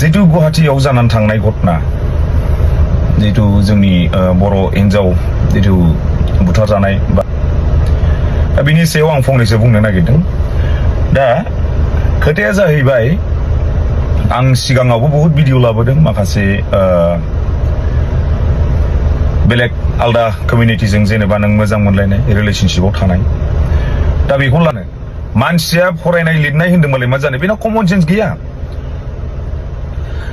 जितु गुवाहाटीयाव जानानै थांनाय घटना जितु जोंनि बर' हिन्जाव जितु बुथारजानाय बा बिनि सायाव आं फंनैसो बुंनो नागिरदों। दा खोथाया जाहैबाय आं सिगाङावबो बहुत भिडिअ लाबोदों माखासे बेलेग आलदा कमिउनिटिजों जेनेबा नों मोजां मोनलायनाय रिलेशनशिपआव थानाय दा बेखौ लानो मानसिया फरायनाय लिरनाय होन्दोंबालाय मा जानो बेनाव कमन सेन्स गैया।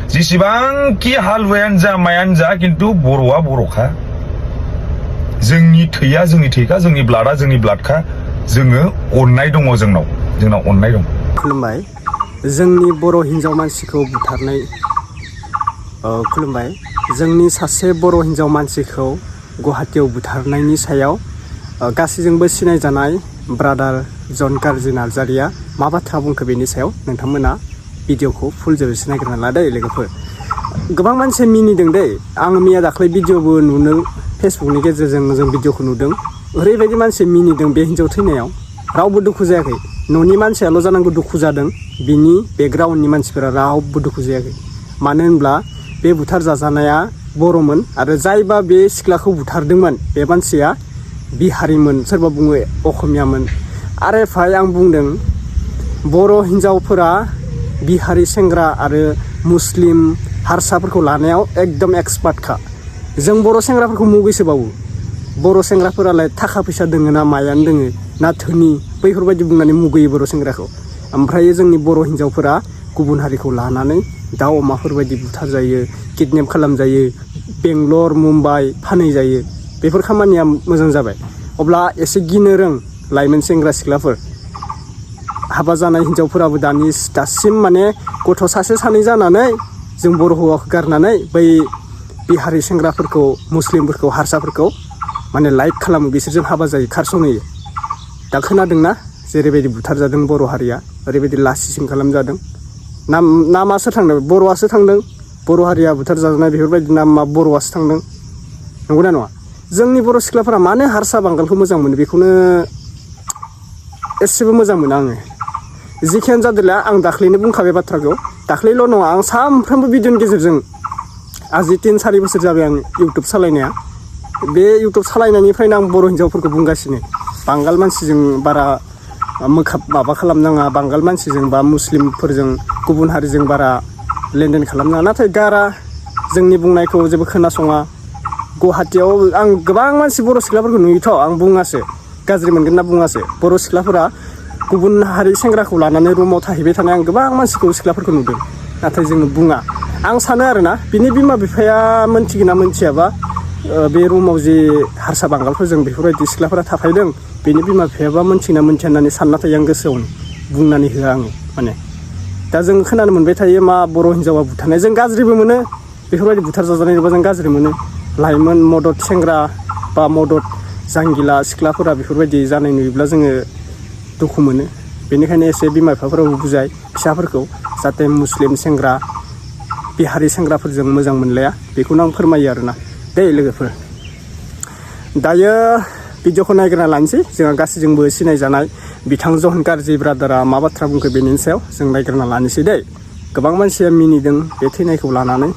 जेसेबांखि हालुवायानो जा मायानो जा खिन्थु बर'आ बर'खा, जोंनि थैया जोंनि थैखा, जोंनि ब्लाडआ जोंनि ब्लाडखा, जोङो अननाय दङ, जोंनाव अननाय दं। खुलुमबाय। जोंनि बर' हिन्जाव मानसिखौ बुथारनाय खुलुमबाय। जोंनि सासे बर' हिन्जाव मानसिखौ गुवाहाटीयाव बुथारनायनि सायाव गासैजोंबो सिनायजानाय ब्रादार जन कारजि नार्जारिया मा बाथ्रा बुंखो बेनि सायाव नोंथांमोना भिडिअखौ फुल जोबोसे नागिरना ला दै लोगोफोर। गोबां मानसिया मिनिदों दै। आं मैया दाख्लै भिडिअबो नुनो फेसबुकनि गेजेरजों जों भिडिअखौ नुदों। ओरैबायदि मानसि मिनिदों बे हिन्जाव थैनायाव, रावबो दुखु जायाखै। न'नि मानसियाल' जानांगौ दुखु जादों, बिनि बेकग्राउन्डनि मानसिफोरा रावबो दुखु जायाखै। मानो होनब्ला बे बुथार जाजानाया बर'मोन आरो जायबा बे सिख्लाखौ बुथारदोंमोन बे मानसिया बिहारिमोन, सोरबा बुङो असमियामोन। आरो फाय आं बुंदों बर' हिन्जावफोरा बिहारि सेंग्रा आरो मुस्लिम हारसाफोरखौ लानायाव एकदम एक्सपार्टखा। जों बर' सेंग्राफोरखौ मुगैसोबावो। बर' सेंग्राफोरालाय थाखा फैसा दोङो ना मायानो दोङो ना धोनि, बैफोरबायदि बुंनानै मुगैयो बर' सेंग्राखौ। ओमफ्राय जोंनि बर' हिन्जावफोरा गुबुन हारिखौ लानानै दाउ अमाफोरबायदि बुथारजायो, किडनेप खालामजायो, बेंगलर मुम्बाइ फानहैजायो। बेफोर खामानिया मोजां जाबाय। अब्ला एसे गिनो रों लाइमोन सेंग्रा सिख्लाफोर। हाबा जानाय हिन्जावफोराबो दासिम माने गथ' सासे सानै जानानै जों बर' हौवाखौ गारनानै बै बिहारि सेंग्राफोरखौ, मुस्लिमफोरखौ, हारसाफोरखौ माने लाइक खालामो, बिसोरजों हाबा जायो, खारस'नहैयो। दा खोनादोंना जेरैबायदि बुथारजादों बर' हारिया, ओरैबायदि लासिसिं खालामजादों। नामा सोर थांदों? बर'आसो थांदों। बर' हारिया बुथारजानाय बेफोरबायदि नामा बर'आसो थांदों। नंगौना नङा? जोंनि बर' सिख्लाफोरा मानो हारसा बांगालखौ मोजां मोनो बेखौनो एसेबो मोजां मोना आङो। जिखियानो जादोंला आं दाख्लैनो बुंखाबाय बाथ्राखौ। दाख्लैल' नङा, आं सानफ्रोमबो भिडिअनि गेजेरजों आजि 3-4 बोसोर जाबाय आं इउटुब सालायनाया। बे इउटुब सालायनायनिफ्रायनो आं बर' हिन्जावफोरखौ बुंगासिनो बांगाल मानसिजों बारा माबा खालामनाङा, बांगाल मानसिजों बा मुस्लिमफोरजों, गुबुन हारिजों बारा लेनदेन खालामनाङा। नाथाय गारा, जोंनि बुंनायखौ जेबो खोनासङा। गुवाहाटीयाव आं गोबां मानसि बर' सिख्लाफोरखौ नुयोथ', आं बुङासो, गाज्रि मोनगोन ना बुङासो। बर' सिख्लाफोरा गुबुन हारि सेंग्राखौ लानानै रुमाव थाहैबाय थानाय आं गोबां मानसिखौ सिख्लाफोरखौ नुदों। नाथाय जोङो बुङा। आं सानो आरोना बिनि बिमा बिफाया मोनथिगोन ना मोनथियाबा बे रुमाव जे हारसा बांगालफोरजों बेफोरबायदि सिख्लाफोरा थाफायदों, बेनि बिमा बिफायाबा मोनथिना मोनथिया होननानै सानना थायो आं गोसोआवनो, बुंनानै होआ आङो माने। दा जों खोनानो मोनबाय थायो मा बर' हिन्जावा बुथारनाय, जों गाज्रिबो मोनो। बेफोरबायदि बुथार जाजानाय नुबा जों गाज्रि मोनो। लाइमोन मदद सेंग्रा बा मदद जांगिला सिख्लाफोरा बेफोरबायदि जानाय नुयोब्ला जोङो दुखु मोनो। बेनिखायनो एसे बिमा बिफाफोराबो बुजाय फिसाफोरखौ, जाहाथे मुस्लिम सेंग्रा बिहारि सेंग्राफोरजों मोजां मोनलाया। बेखौनो आं फोरमायो आरोना दे लोगोफोर। दायो भिडिअखौ नायग्रोना लानोसै। जोंहा गासैजोंबो सिनायजानाय बिथां जन कारजि ब्रादारा मा बाथ्रा बुंखो बेनि सायाव जों नायग्रोना लानोसै दे। गोबां मानसिया मिनिदों बे थैनायखौ लानानै,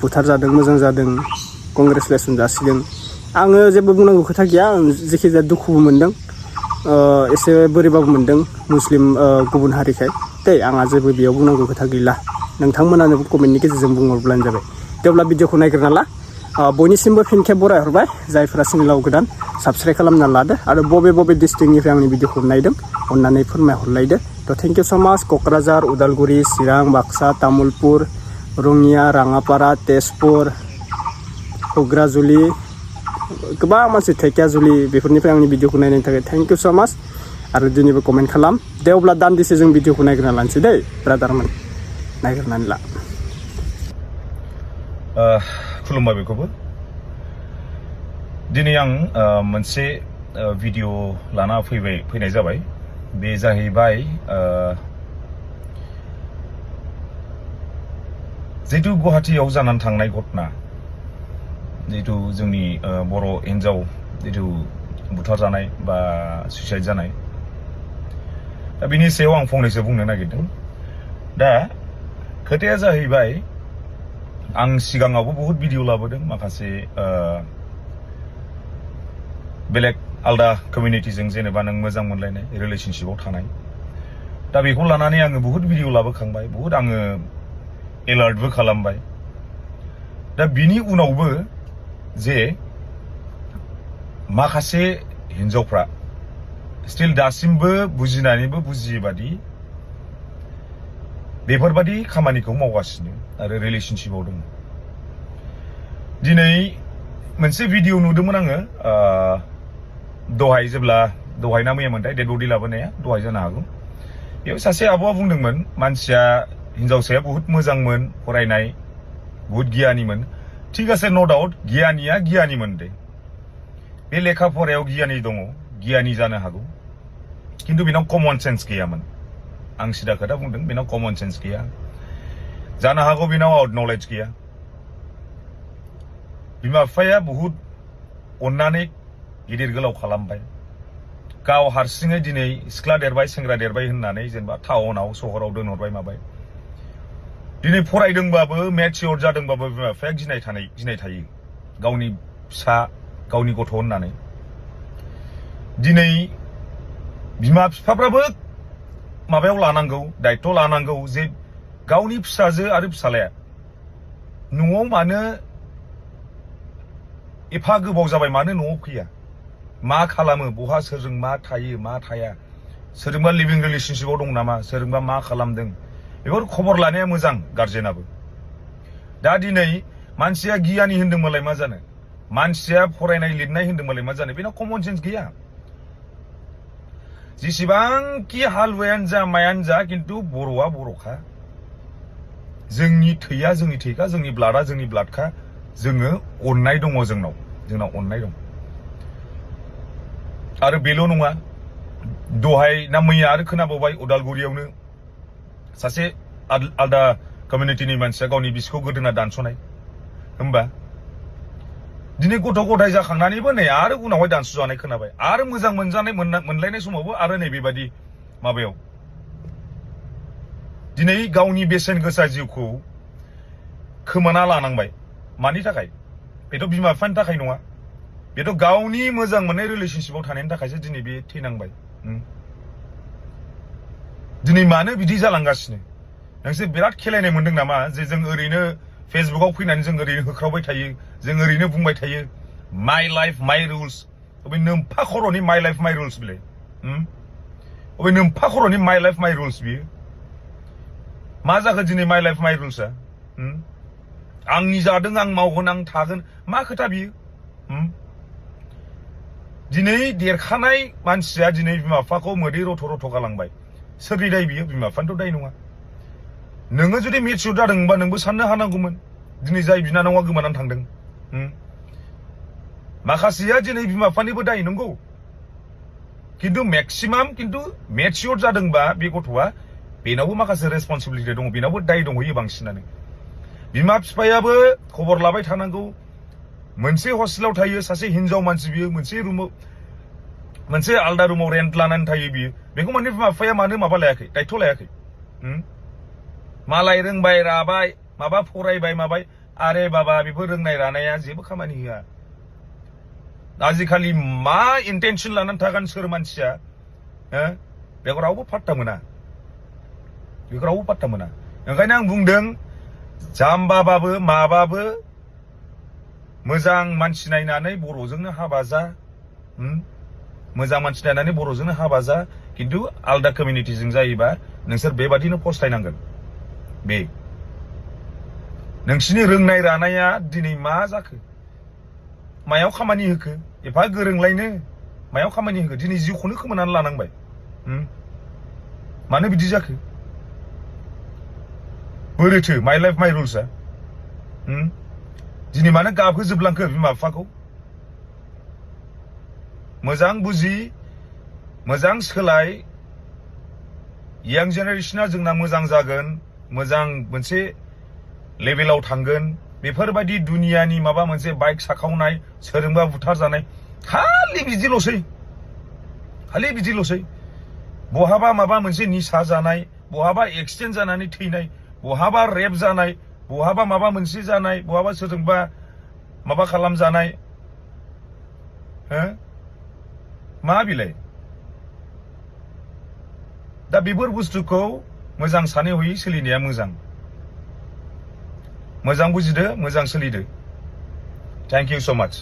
बुथारजादों, मोजां जादों, कंग्रेसुलेसन जासिगोन। आङो जेबो बुंनांगौ खोथा गैया। आं जेखिजाया दुखुबो मोनदों, एसे बोरैबाबो मोनदों मुस्लिम गुबुन हारिखाय दे। आंहा जेबो बेयाव बुंनांगौ खोथा गैला। नोंथांमोनानो कमेन्टनि गेजेरजों बुंहरब्लानो जाबाय। जेब्ला भिडिअखौ नायग्रोना ला। बयनिसिमबो फिन खेब बरायहरबाय। जायफोरा चेनेलाव गोदान साबस्क्राइब खालामना लादो आरो बबे डिस्ट्रिक्टनिफ्राय आंनि भिडिअखौ नायदों अननानै फोरमायहरलायदो। थ' थेंक इउ स' माच। क'क्राझार, उदालगुरि, चिरां, बाक्सा, तामुलपुर, रङिया, राङापारा, तेजपुर, हुग्राजुलि, गोबां मानसि धेकियाजुलि, बेफोरनिफ्राय आंनि भिडिअखौ नायनायनि थाखाय थेंक इउ स' माच। आरो दिनैबो कमेन्ट खालाम दे। अब्ला दान्दिसे जों भिडिअखौ नायग्रोना लानोसै दै ब्रादारमोन, नायग्रोनानै ला। खुलुमबाय बेखौबो। दिनै आं मोनसे भिडिअ लाना फैनाय जाबाय। बे जाहैबाय जितु गुवाहाटीयाव जानानै थांनाय घटना, जितु जोंनि बर' हिन्जाव जितु बुथारजानाय बा सुइसाइड जानाय, दा बिनि सायाव आं फंनैसो बुंनो नागिरदों। दा खोथाया जाहैबाय आं सिगाङावबो बहुत भिडिअ लाबोदों माखासे बेलेग आलदा कमिउनिटिजों जेनेबा नों मोजां मोनलायनाय रिलेशनशिपआव थानाय दा बेखौ लानानै आङो बहुत भिडिअ लाबोखांबाय बहुत आङो एलार्टबो खालामबाय दा बिनि उनावबो जे माखासे हिन्जावफ्रा स्टिल दासिमबो बुजिनानैबो बुजियैबादि बेफोरबादि खामानिखौ मावगासिनो आरो रिलेशनशिपआव दङ दिनै मोनसे भिडिअ नुदोंमोन आङो दहाय ना मैयामोनथाय डेड बडि लाबोनाया दहाय जानो हागौ बेयाव सासे आब'आ बुंदोंमोन मानसिया हिन्जावसाया बहुत मोजांमोन फरायनाय बहुत गियानिमोन ठीक आसे नो डाउट गियानिया गियानिमोन दे बे लेखा फरायाव गियानि दङ गियानि जानो हागौ किन्तु बेनाव कमन सेन्स गैयामोन आं सिदा खोथा बुंदों बेनाव कमन सेन्स गैया जानो हागौ बेनाव आउट नलेज गैया बिमा बिफाया बहुत अननानै गिदिर गोलाव खालामबाय गाव हारसिङै दिनै सिख्ला देरबाय सेंग्रा देरबाय होननानै जेनेबा टाउनाव सहराव दोनहरबाय माबाय दिनै फरायदोंबाबो मेच्योर जादोंबाबो बिमा बिफाया गिनाय थायो गावनि फिसा गावनि गथ' होननानै दिनै बिमा बिफाफ्राबो माबायाव लानांगौ दायित्व लानांगौ जे गावनि फिसाजो आरो फिसालाया न'आव मानो एफा गोबाव जाबाय मानो न'आव फैया मा खालामो बहा सोरजों मा थायो मा थाया सोरजोंबा लिभिं रिलेशनशिपआव दं नामा सोरजोंबा मा खालामदों बेफोर खबर लानाया मोजां गार्जेनाबो दा दिनै मानसिया गियानि होन्दोंमोनलाय मा जानो मानसिया फरायनाय लिरनाय होन्दोंमोनलाय मा जानो बेनाव कमन सेन्स गैया जेसेबांखि हालुवायानो जा मायानो जा किन्तु बर'आ बर'खा जोंनि थैया जोंनि थैखा जोंनि ब्लाडआ जोंनि ब्लाडखा जोङो अननाय दङ जोंनाव अननाय दं आरो बेल' नङा दहाय ना मैया आरो खोनाबावबाय उदालगुरियावनो सासे आलदा कमिउनिटिनि मानसिया गावनि बिसिखौ गोदोना दानस'नाय होमबा दिनै गथ' गथाय जाखांनानैबो नै आरो उनावहाय दानस'जानाय खोनाबाय आरो मोजां मोनलायनाय समावबो आरो नैबेबादि माबायाव दिनै गावनि बेसेन गोसा जिउखौ खोमाना लानांबाय मानि थाखाय बेथ' बिमा बिफानि थाखाय नङा बेथ' गावनि मोजां मोननाय रिलेशनशिपआव थानायनि थाखायसो दिनै बे थैनांबाय दिनै मानो बिदि जालांगासिनो नोंसोर बिराद खेलायनाय मोनदों नामा जे जों ओरैनो फेसबुकआव फैनानै जों ओरैनो होख्रावबाय थायो जों ओरैनो बुंबाय थायो माइ लाइफ माइ रुल्स अबे नोम्फा खर'नि माइ लाइफ माइ रुल्स बिलाय अबे नोम्फा खर'नि माइ लाइफ माइ रुल्स बियो मा जाखो दिनै माइ लाइफ माइ रुल्सआ आंनि जादों आं मावगोन आं थागोन मा खोथा बियो दिनै देरखानाय मानसिया दिनै बिमा बिफाखौ मोदै रथ' गालांबाय सोरनि दाय बियो बिमा बिफानिथ' दाय नङा नोङो जुदि मेच्युर जादोंबा नोंबो साननो हानांगौमोन दिनै जाय बिनानावा गोमानानै थांदों माखासेया दिनै बिमा बिफानिबो दाय नंगौ किन्तु मेक्सिमाम किन्तु मेच्युर जादोंबा बे गथ'आ बेनावबो माखासे रेसपन्सिबिलिटि दङ बेनावबो दाय दंहैयो बांसिनानो बिमा बिफायाबो खबर लाबाय थानांगौ मोनसे हस्टेलाव थायो सासे हिनजाव मानसि बियो मोनसे आलदा रुमाव रेन्ट लानानै थायो बियो बेखौ माने बिमा बिफाया मानो माबा लायाखै दायित्व लायाखै मालाय रोंबाय राबाय माबा फरायबाय माबाय आरे बाबा बेफोर रोंनाय रानाया जेबो खामानि होआ आजिखालि मा इन्टेनसन लानानै थागोन सोर मानसिया बेखौ रावबो पात्ता मोना ओंखायनो आं बुंदों जाम्बाबाबो माबाबो मोजां मानसि नायनानै बर'जोंनो हाबा जा मोजां मानसि नायनानै बर'जोंनो हाबा जा किन्तु आलदा कमिउनिटिजों जायोबा नोंसोर बेबादिनो फस्थायनांगोन बे नोंसिनि रोंनाय रानाया दिनै मा जाखो मायाव खामानि होखो एफा गोरोंलायनो मायाव खामानि होखो दिनै जिउखौनो खोमानानै लानांबाय मानो बिदि जाखो बोरैथो माइ लाइफ माइ रुल्सआ दिनै मानो गाबहोजोबलांखो बिमा बिफाखौ मोजां बुजि मोजां सोलाय यां जेनेरेशना जोंना मोजां जागोन मोजां मोनसे लेभेलाव थांगोन बेफोरबायदि दुनियानि माबा मोनसे बाइक साखावनाय सोरजोंबा बुथारजानाय खालि बिदिल'सै बहाबा माबा मोनसे निसा जानाय बहाबा एक्सिडेन्ट जानानै थैनाय बहाबा रेप जानाय बहाबा माबा मोनसे जानाय बहाबा सोरजोंबा माबा खालामजानाय हो मा बिलाय दा बेफोर बुस्थुखौ मोजां सानै हयै सोलिनाया मोजां बुजिदो मोजां सोलिदो थेंक इउ सो माच